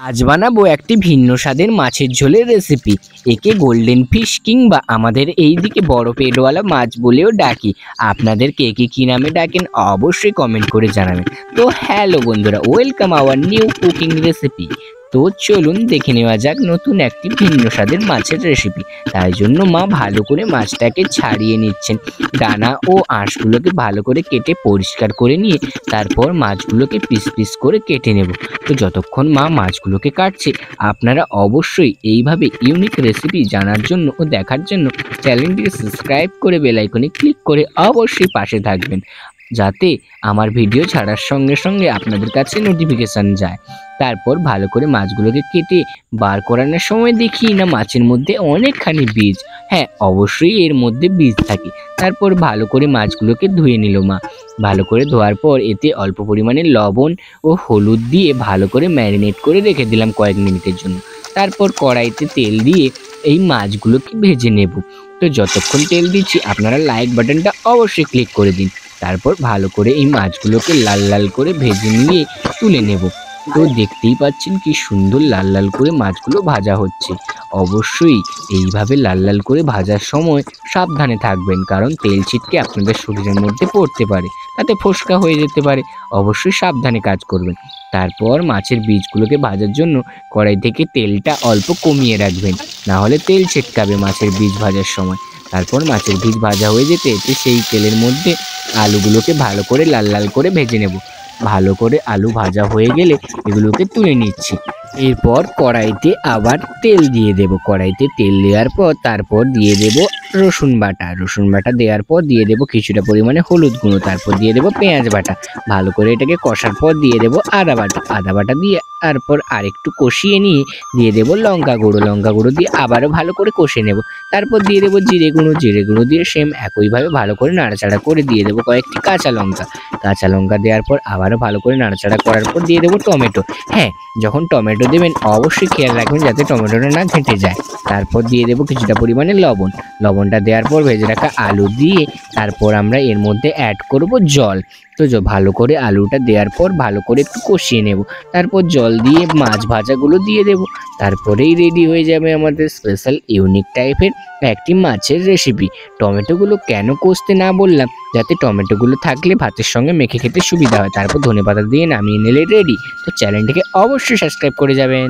আজ বানাবো একটি ভিন্ন স্বাদের মাছের ঝোলের রেসিপি। একে গোল্ডেন ফিশ কিংবা আমাদের এইদিকে বড় পেটওয়ালা মাছ বলেও ডাকি। আপনাদের কে কে কী নামে ডাকেন অবশ্যই কমেন্ট করে জানাবেন। তো হ্যালো বন্ধুরা, welcome our new cooking recipe. তো চলুন দেখে নেওয়া যাক নতুন একটি ভিন্ন স্বাদের মাছের রেসিপি। তাই জন্য মা ভালো করে মাছটাকে ছাড়িয়ে নিচ্ছেন, ডানা ও আঁশগুলোকে ভালো করে কেটে পরিষ্কার করে নিয়ে তারপর মাছগুলোকে পিস পিস করে কেটে নেব। তো যতক্ষণ মা মাছগুলোকে কাটছে, আপনারা অবশ্যই এইভাবে ইউনিক রেসিপি জানার জন্য ও দেখার জন্য চ্যানেলটিকে সাবস্ক্রাইব করে বেল আইকনে ক্লিক করে অবশ্যই পাশে থাকবেন, যাতে আমার ভিডিও ছাড়ার সঙ্গে সঙ্গে আপনাদের কাছে নোটিফিকেশান যায়। তারপর ভালো করে মাছগুলোকে কেটে বার করানোর সময় দেখি না মাছের মধ্যে অনেকখানি বীজ। হ্যাঁ, অবশ্যই এর মধ্যে বীজ থাকে। তারপর ভালো করে মাছগুলোকে ধুয়ে নিল মা। ভালো করে ধোয়ার পর এতে অল্প পরিমাণে লবণ ও হলুদ দিয়ে ভালো করে ম্যারিনেট করে রেখে দিলাম কয়েক মিনিটের জন্য। তারপর কড়াইতে তেল দিয়ে এই মাছগুলোকে ভেজে নেব। তো যতক্ষণ তেল দিচ্ছি আপনারা লাইক বাটনটা অবশ্যই ক্লিক করে দিন। তারপর ভালো করে এই মাছগুলোকে লাল লাল করে ভেজে নিয়ে তুলে নেব। তো দেখতেই পাচ্ছেন কি সুন্দর লাল লাল করে মাছগুলো ভাজা হচ্ছে। অবশ্যই এইভাবে লাল লাল করে ভাজার সময় সাবধানে থাকবেন, কারণ তেল ছিটকে আপনাদের শরীরের মধ্যে পড়তে পারে, তাতে ফোসকা হয়ে যেতে পারে। অবশ্যই সাবধানে কাজ করবেন। তারপর মাছের বীজগুলোকে ভাজার জন্য কড়াই থেকে তেলটা অল্প কমিয়ে রাখবেন, না হলে তেল ছিটকাবে মাছের বীজ ভাজার সময়। তারপর মাছের বীজ ভাজা হয়ে যেতে এতে সেই তেলের মধ্যে আলুগুলোকে ভালো করে লাল লাল করে ভেজে নেব। ভালো করে আলু ভাজা হয়ে গেলে এগুলোকে তুলে নিচ্ছি। এরপর কড়াইতে আবার তেল দিয়ে দেব। কড়াইতে তেল দেওয়ার পর তারপর দিয়ে দেব রসুন বাটা। রসুন বাটা দেওয়ার পর দিয়ে দেব কিছুটা পরিমাণে হলুদ গুঁড়ো। তারপর দিয়ে দেব পেঁয়াজ বাটা। ভালো করে এটাকে কষার পর দিয়ে দেব আদা বাটা। আদা বাটা দিয়ে তারপর আরেকটু কষিয়ে নিয়ে দিয়ে দেব লঙ্কা গুঁড়ো। লঙ্কা গুঁড়ো দিয়ে আবারও ভালো করে কষে নেব। তারপর দিয়ে দেব জিরে গুঁড়ো। জিরে গুঁড়ো দিয়ে সেম একইভাবে ভালো করে নাড়াচাড়া করে দিয়ে দেব কয়েকটি কাঁচা লঙ্কা। কাঁচা লঙ্কা দেওয়ার পর আবারও ভালো করে নাড়াচাড়া করার পর দিয়ে দেব টমেটো। হ্যাঁ, যখন টমেটো দেবেন অবশ্যই খেয়াল রাখবেন যাতে টমেটোটা না ঘেঁটে যায়। তারপর দিয়ে দেব কিছুটা পরিমাণে লবণ। লবণটা দেওয়ার পর ভেজে রাখা আলু দিয়ে তারপর আমরা এর মধ্যে অ্যাড করব জল। তো ভালো করে আলুটা দেওয়ার পর ভালো করে একটু কষিয়ে নেব। তারপর জল দিয়ে মাছ ভাজাগুলো দিয়ে দেব। তারপরেই রেডি হয়ে যাবে আমাদের স্পেশাল ইউনিক টাইপের একটি মাছের রেসিপি। টমেটোগুলো কেন কষতে না বললাম, যাতে টমেটোগুলো থাকলে ভাতের সঙ্গে মেখে খেতে সুবিধা হয়। তারপর ধনেপাতা দিয়ে নামিয়ে নিলে রেডি। তো চ্যানেলটিকে অবশ্যই সাবস্ক্রাইব করে যাবেন।